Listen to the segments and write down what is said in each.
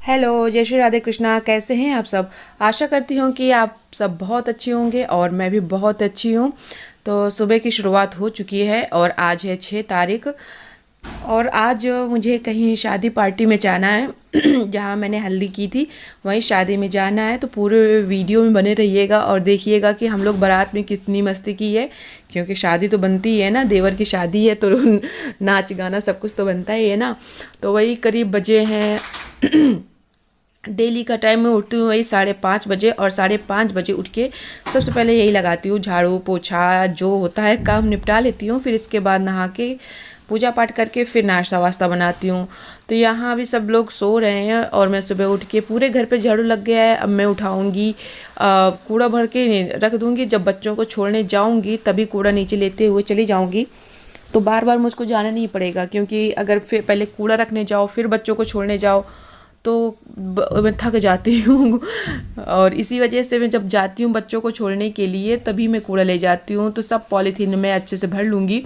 Hello, जय श्री राधे कृष्णा। कैसे हैं आप सब? आशा करती हूँ कि आप सब बहुत अच्छे होंगे और मैं भी बहुत अच्छी हूँ। तो सुबह की शुरुआत हो चुकी है और आज है 6 तारीख। और आज मुझे कहीं शादी पार्टी में जाना है जहाँ मैंने हल्दी की थी, वहीं शादी में जाना है। तो पूरे वीडियो में बने रहिएगा और देखिएगा कि हम लोग बारात में कितनी मस्ती की है, क्योंकि शादी तो बनती ही है ना, देवर की शादी है तो नाच गाना सब कुछ तो बनता ही है ना। तो वही करीब बजे हैं डेली का टाइम मैं उठती हूँ वही 5:30 बजे, और 5:30 बजे उठ के सबसे पहले यही लगाती हूँ, झाड़ू पोछा जो होता है काम निपटा लेती हूँ। फिर इसके बाद नहा के पूजा पाठ करके फिर नाश्ता वास्ता बनाती हूँ। तो यहाँ अभी सब लोग सो रहे हैं और मैं सुबह उठ के पूरे घर पे झाड़ू लग गया है। अब मैं उठाऊँगी, कूड़ा भर के रख दूँगी। जब बच्चों को छोड़ने जाऊँगी तभी कूड़ा नीचे लेते हुए चली जाऊँगी, तो बार बार मुझको जाना नहीं पड़ेगा। क्योंकि अगर फिर पहले कूड़ा रखने जाओ फिर बच्चों को छोड़ने जाओ तो मैं थक जाती हूँ और इसी वजह से मैं जब जाती हूँ बच्चों को छोड़ने के लिए तभी मैं कूड़ा ले जाती हूँ। तो सब पॉलीथीन में अच्छे से भर लूँगी।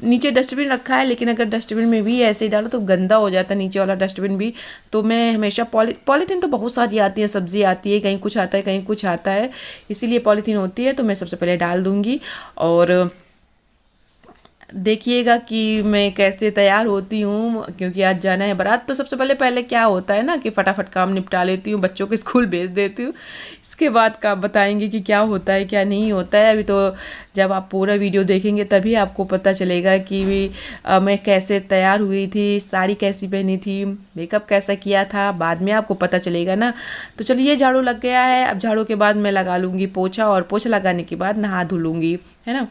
नीचे डस्टबिन रखा है, लेकिन अगर डस्टबिन में भी ऐसे ही डालो तो गंदा हो जाता है नीचे वाला डस्टबिन भी। तो मैं हमेशा पॉलीथीन तो बहुत सारी आती है, सब्जी आती है, कहीं कुछ आता है कहीं कुछ आता है, इसीलिए पॉलीथीन होती है। तो मैं सबसे पहले डाल दूँगी और देखिएगा कि मैं कैसे तैयार होती हूँ, क्योंकि आज जाना है बारात। तो सबसे पहले पहले क्या होता है ना कि फटाफट काम निपटा लेती हूँ, बच्चों को स्कूल भेज देती हूँ। इसके बाद का बताएंगे कि क्या होता है क्या नहीं होता है। अभी तो जब आप पूरा वीडियो देखेंगे तभी आपको पता चलेगा कि मैं कैसे तैयार हुई थी, साड़ी कैसी पहनी थी, मेकअप कैसा किया था, बाद में आपको पता चलेगा ना। तो चलिए, झाड़ू लग गया है। अब झाड़ू के बाद मैं लगा लूँगी पोछा, और पोछा लगाने के बाद नहा धो लूँगी, है ना।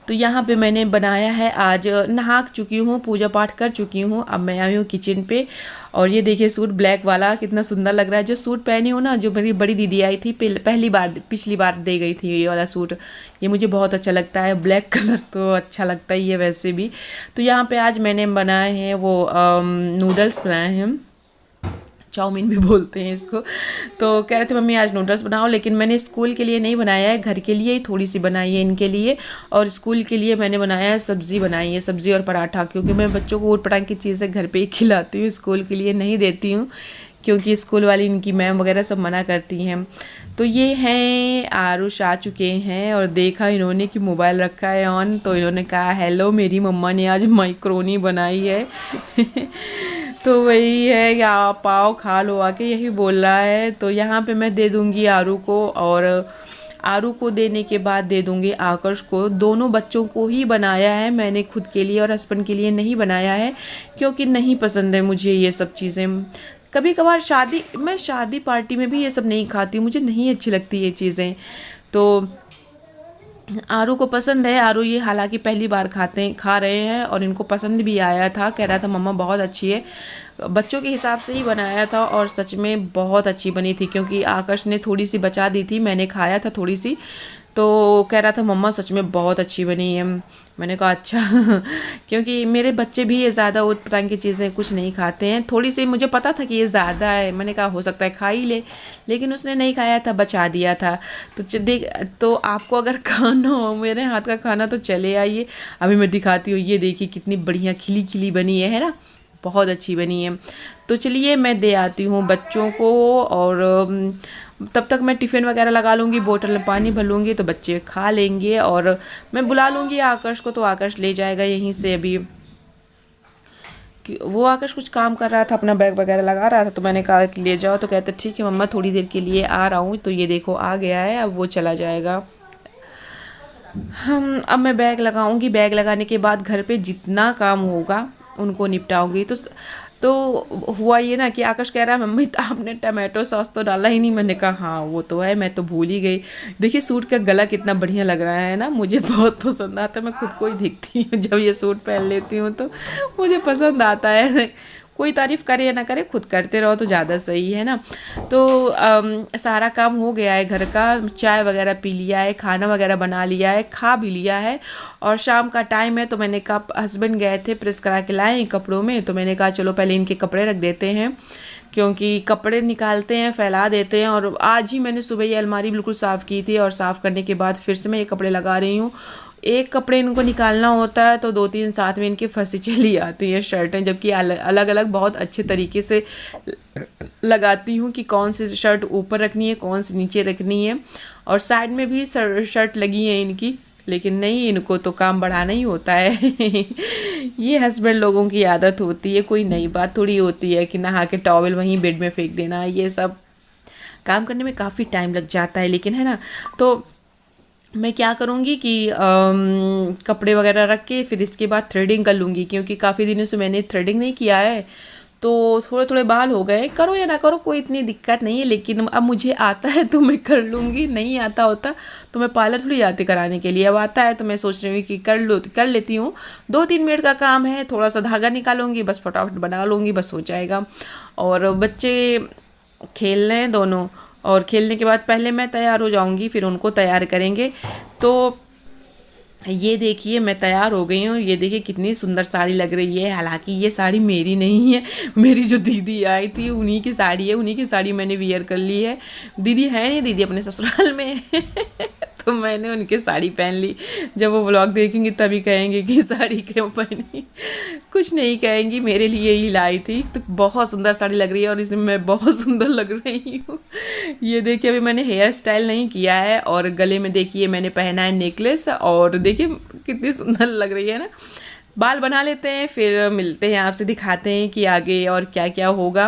तो यहाँ पे मैंने बनाया है, आज नहा चुकी हूँ, पूजा पाठ कर चुकी हूँ। अब मैं आई हूँ किचन पे और ये देखिए सूट ब्लैक वाला कितना सुंदर लग रहा है। जो सूट पहनी हूँ ना, जो मेरी बड़ी दीदी आई थी पहली बार, पिछली बार दे गई थी ये वाला सूट, ये मुझे बहुत अच्छा लगता है। ब्लैक कलर तो अच्छा लगता ही है वैसे भी। तो यहाँ पे आज मैंने बनाए हैं वो नूडल्स बनाए हैं, चाउमीन भी बोलते हैं इसको। तो कह रहे थे मम्मी आज नूडल्स बनाओ, लेकिन मैंने स्कूल के लिए नहीं बनाया है, घर के लिए ही थोड़ी सी बनाई है इनके लिए। और स्कूल के लिए मैंने बनाया है, सब्ज़ी बनाई है, सब्ज़ी और पराठा। क्योंकि मैं बच्चों को ऊट पटांग की चीज़ें घर पे ही खिलाती हूँ, स्कूल के लिए नहीं देती हूँ, क्योंकि स्कूल वाली इनकी मैम वगैरह सब मना करती हैं। तो ये हैं आरुष आ चुके हैं और देखा इन्होंने कि मोबाइल रखा है ऑन, तो इन्होंने कहा हेलो मेरी मम्मा ने आज माइक्रोनी बनाई है तो वही है कि आप पाओ खा लो आके, यही बोल रहा है। तो यहाँ पे मैं दे दूँगी आरू को, और आरू को देने के बाद दे दूँगी आकर्ष को। दोनों बच्चों को ही बनाया है मैंने, खुद के लिए और हस्बैंड के लिए नहीं बनाया है, क्योंकि नहीं पसंद है मुझे ये सब चीज़ें। कभी कभार मैं शादी पार्टी में भी ये सब नहीं खाती, मुझे नहीं अच्छी लगती ये चीज़ें। तो आरू को पसंद है, आरू ये हालांकि पहली बार खा रहे हैं और इनको पसंद भी आया था, कह रहा था मम्मा बहुत अच्छी है। बच्चों के हिसाब से ही बनाया था और सच में बहुत अच्छी बनी थी, क्योंकि आकाश ने थोड़ी सी बचा दी थी, मैंने खाया था थोड़ी सी, तो कह रहा था मम्मा सच में बहुत अच्छी बनी है। मैंने कहा अच्छा क्योंकि मेरे बच्चे भी ये ज़्यादा ऊट पटांग की चीज़ें कुछ नहीं खाते हैं। थोड़ी सी मुझे पता था कि ये ज़्यादा है, मैंने कहा हो सकता है खा ही ले, लेकिन उसने नहीं खाया था, बचा दिया था। तो देख, तो आपको अगर खाना हो मेरे हाथ का खाना तो चले आइए। अभी मैं दिखाती हूँ, ये देखिए कितनी बढ़िया खिली खिली बनी है ना, बहुत अच्छी बनी है। तो चलिए मैं दे आती हूँ बच्चों को, और तब तक मैं टिफ़िन वगैरह लगा लूँगी, बोतल में पानी भर लूँगी तो बच्चे खा लेंगे। और मैं बुला लूँगी आकाश को, तो आकाश ले जाएगा यहीं से। अभी वो आकाश कुछ काम कर रहा था, अपना बैग वगैरह लगा रहा था, तो मैंने कहा कि ले जाओ, तो कहते ठीक है मम्मा थोड़ी देर के लिए आ रहा हूँ। तो ये देखो आ गया है, अब वो चला जाएगा। अब मैं बैग लगाऊंगी, बैग लगाने के बाद घर पे जितना काम होगा उनको निपटाऊंगी। तो हुआ ये ना कि आकाश कह रहा है मम्मी आपने टमाटो सॉस तो डाला ही नहीं। मैंने कहा हाँ वो तो है, मैं तो भूल ही गई। देखिए सूट का गला कितना बढ़िया लग रहा है ना, मुझे बहुत पसंद आता है। मैं खुद को ही देखती हूँ जब ये सूट पहन लेती हूँ तो मुझे पसंद आता है। कोई तारीफ़ करे या ना करे, खुद करते रहो तो ज़्यादा सही है ना। तो सारा काम हो गया है घर का, चाय वगैरह पी लिया है, खाना वगैरह बना लिया है, खा भी लिया है, और शाम का टाइम है। तो मैंने कहा हस्बैंड गए थे प्रेस करा के लाए कपड़ों में, तो मैंने कहा चलो पहले इनके कपड़े रख देते हैं, क्योंकि कपड़े निकालते हैं फैला देते हैं। और आज ही मैंने सुबह ये अलमारी बिल्कुल साफ़ की थी, और साफ़ करने के बाद फिर से मैं ये कपड़े लगा रही हूँ। एक कपड़े इनको निकालना होता है तो 2-3 साथ में इनकी फंसी चली आती है शर्टें, जबकि अलग अलग बहुत अच्छे तरीके से लगाती हूँ कि कौन सी शर्ट ऊपर रखनी है, कौन सी नीचे रखनी है। और साइड में भी शर्ट लगी है इनकी, लेकिन नहीं, इनको तो काम बढ़ाना ही होता है। ये हस्बैंड लोगों की आदत होती है, कोई नई बात थोड़ी होती है कि नहा के टॉवल वहीं बेड में फेंक देना। ये सब काम करने में काफ़ी टाइम लग जाता है, लेकिन है ना, तो मैं क्या करूँगी कि कपड़े वगैरह रख के फिर इसके बाद थ्रेडिंग कर लूँगी, क्योंकि काफ़ी दिनों से मैंने थ्रेडिंग नहीं किया है, तो थोड़े थोड़े बाल हो गए। करो या ना करो कोई इतनी दिक्कत नहीं है, लेकिन अब मुझे आता है तो मैं कर लूँगी, नहीं आता होता तो मैं पार्लर थोड़ी जाती कराने के लिए। अब आता है तो मैं सोच रही हूँ कि कर लेती हूँ। 2-3 मिनट का काम है, थोड़ा सा धागा निकालूंगी, बस फटाफट बना लूँगी, बस हो जाएगा। और बच्चे खेल रहे हैं दोनों, और खेलने के बाद पहले मैं तैयार हो जाऊंगी, फिर उनको तैयार करेंगे। तो ये देखिए मैं तैयार हो गई हूँ, ये देखिए कितनी सुंदर साड़ी लग रही है। हालांकि ये साड़ी मेरी नहीं है, मेरी जो दीदी आई थी उन्हीं की साड़ी है, उन्हीं की साड़ी मैंने वियर कर ली है। दीदी है नहीं, दीदी अपने ससुराल में है। तो मैंने उनकी साड़ी पहन ली। जब वो व्लॉग देखेंगी तभी कहेंगे कि साड़ी क्यों पहनी। कुछ नहीं कहेंगी, मेरे लिए ही लाई थी। तो बहुत सुंदर साड़ी लग रही है और इसमें मैं बहुत सुंदर लग रही हूँ। ये देखिए अभी मैंने हेयर स्टाइल नहीं किया है, और गले में देखिए मैंने पहना है नेकलेस, और देखिए कितनी सुंदर लग रही है ना। बाल बना लेते हैं, फिर मिलते हैं आपसे, दिखाते हैं कि आगे और क्या क्या होगा।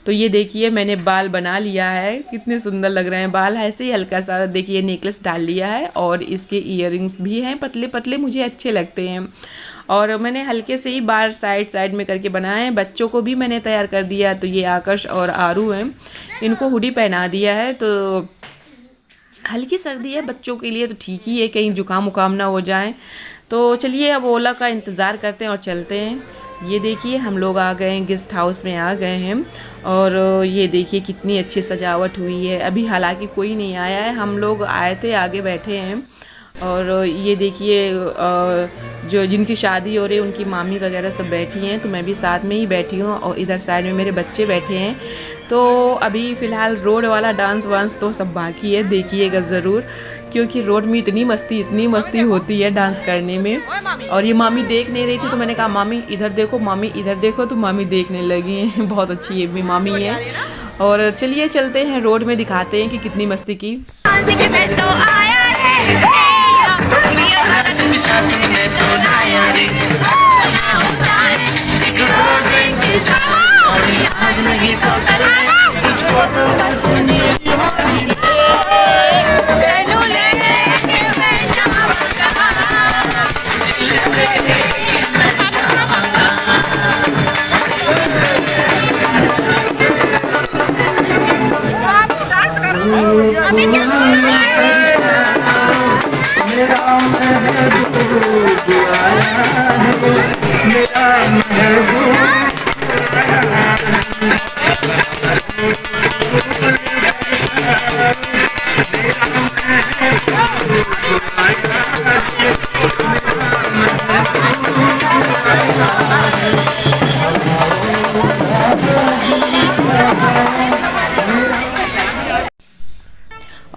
तो ये देखिए मैंने बाल बना लिया है, कितने सुंदर लग रहे हैं बाल। ऐसे ही हल्का सा देखिए नेकलेस डाल लिया है, और इसके ईयरिंग्स भी हैं पतले पतले, मुझे अच्छे लगते हैं। और मैंने हल्के से ही बाल साइड में करके बनाए हैं। बच्चों को भी मैंने तैयार कर दिया, तो ये आकर्ष और आरू हैं, इनको हुडी पहना दिया है। तो हल्की सर्दी है बच्चों के लिए तो ठीक ही है, कहीं जुकाम उकाम ना हो जाए। तो चलिए अब ओला का इंतज़ार करते हैं और चलते हैं। ये देखिए हम लोग आ गए हैं, गेस्ट हाउस में आ गए हैं, और ये देखिए कितनी अच्छी सजावट हुई है। अभी हालांकि कोई नहीं आया है, हम लोग आए थे, आगे बैठे हैं। और ये देखिए जो जिनकी शादी हो रही है उनकी मामी वगैरह सब बैठी हैं, तो मैं भी साथ में ही बैठी हूँ, और इधर साइड में मेरे बच्चे बैठे हैं। तो अभी फ़िलहाल रोड वाला डांस वांस तो सब बाकी है, देखिएगा ज़रूर, क्योंकि रोड में इतनी मस्ती होती है डांस करने में। और ये मामी देख नहीं रही थी, तो मैंने कहा मामी इधर देखो, मामी इधर देखो, तो मामी देखने लगी हैं। बहुत अच्छी ये भी मामी है। और चलिए चलते हैं, रोड में दिखाते हैं कि कितनी मस्ती की।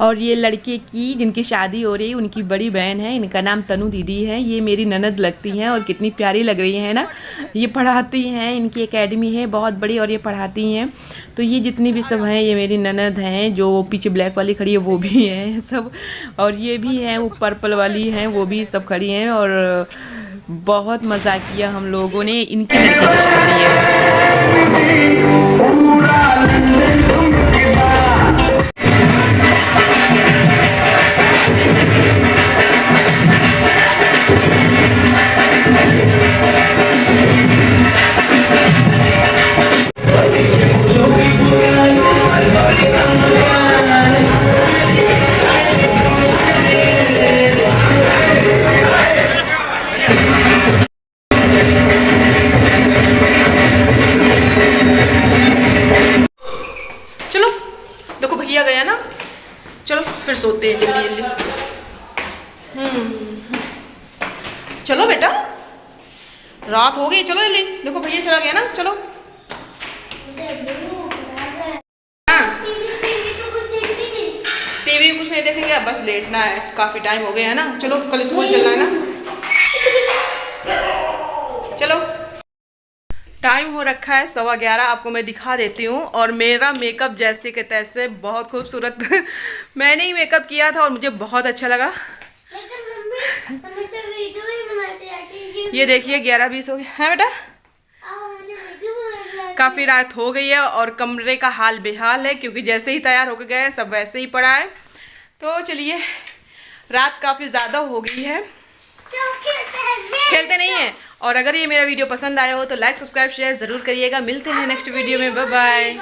और ये लड़के की जिनकी शादी हो रही है उनकी बड़ी बहन है, इनका नाम तनु दीदी है। ये मेरी ननद लगती हैं और कितनी प्यारी लग रही है ना। ये पढ़ाती हैं, इनकी एकेडमी है बहुत बड़ी और ये पढ़ाती हैं। तो ये जितनी भी सब हैं ये मेरी ननद हैं। जो पीछे ब्लैक वाली खड़ी है वो भी हैं सब, और ये भी हैं, वो पर्पल वाली हैं, वो भी सब खड़ी हैं। और बहुत मज़ा किया हम लोगों ने। इनकी लड़की की शादी है। गया ना, चलो फिर सोते हैं जल्दी जल्दी। चलो बेटा रात हो गई, चलो जल्दी। देखो भैया चला गया ना, चलो। टीवी कुछ नहीं देखेंगे, गया, बस लेटना है, काफ़ी टाइम हो गया है ना। चलो कल स्कूल चलना है ना, चलो। टाइम हो रखा है 11:15, आपको मैं दिखा देती हूँ। और मेरा मेकअप जैसे के तैसे बहुत खूबसूरत मैंने ही मेकअप किया था और मुझे बहुत अच्छा लगा। ये देखिए 11:20 हो गया है बेटा, काफ़ी रात हो गई है और कमरे का हाल बेहाल है, क्योंकि जैसे ही तैयार होकर गए सब वैसे ही पड़ा है। तो चलिए, रात काफ़ी ज़्यादा हो गई है, खेलते नहीं है। और अगर ये मेरा वीडियो पसंद आया हो तो लाइक सब्सक्राइब शेयर ज़रूर करिएगा। मिलते हैं नेक्स्ट वीडियो में, बाय बाय।